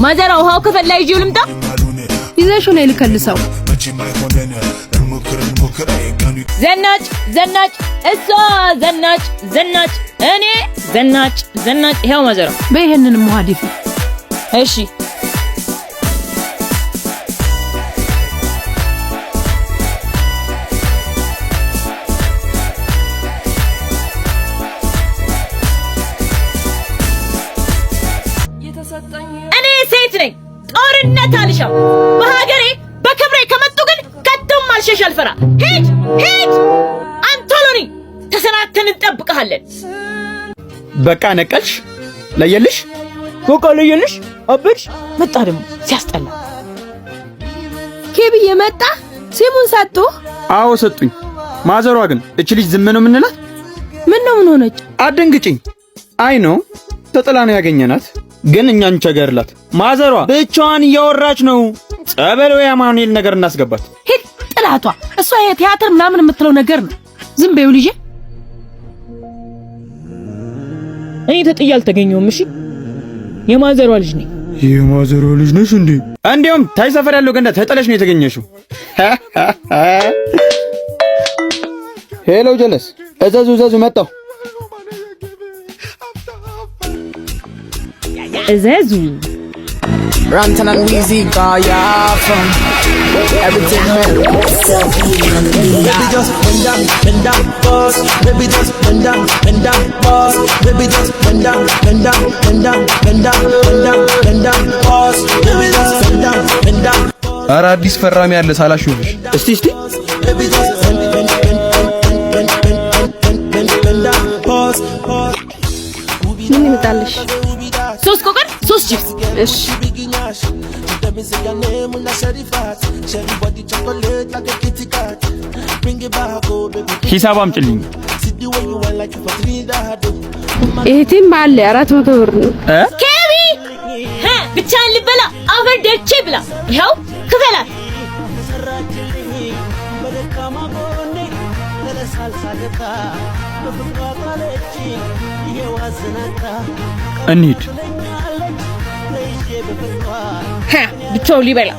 ማዘራ ውሃው ከፈላ ይዤው ልምጣ ይዘሽው ነው ልከልሰው ዘናጭ እሷ ዘናጭ እኔ ዘናጭ ይሄው ማዘራ በይሄንን ሙሃዲፍ እሺ እኔ ሴት ነኝ ጦርነት አልሻው በሀገሬ በክብሬ ከመጡ ግን ከቶም አልሸሽ አልፈራ ሂድ አንቶሎኒ ተሰናተን እንጠብቀሃለን በቃ ነቀልሽ ለየልሽ አብሽ መጣ ደግሞ ሲያስጠላ ኬብዬ መጣ ሲሙን ሰጡ አዎ ሰጡኝ ማዘሯ ግን እቺ ልጅ ዝም ነው ምንላት ምን ሆነች አደንግጭኝ አይ ነው ተጥላ ነው ያገኘናት ግን እኛን ቸገርላት ማዘሯ ብቻዋን እያወራች ነው ጸበል ወይ አማኑኤል ነገር እናስገባት ሂድ ጥላቷ እሷ የቲያትር ምናምን የምትለው ነገር ነው ዝም በይው ልጄ እኔ ተጥያል ተገኘውም እሺ የማዘሯ ልጅ ነኝ የማዘሯ ልጅ ነሽ እንዴ እንዴውም ታይ ሰፈር ያለው ገንዳ ተጠለሽ ነው የተገኘሽው ሄሎ ጀለስ እዘዙ መጣው እዘዙ Rantan and Weezy got ya from everything man. Baby just bend down, boss. Baby just bend down, boss. Baby just bend down, boss. Baby just bend down. ኧረ አዲስ ፈራሚ ያለ ሳላሹብሽ እስቲ Baby just bend down, boss. ምን ይመጣልሽ 3 ቆቀር 3 ቺፕስ እሺ ሂሳብ አምጪልኝ እህቴም አለ 400 ብር ነው ኬቢ ብቻን ልበላ አበደቼ ብላ ይኸው ክፈላት እንሂድ ብቻው ሊበላ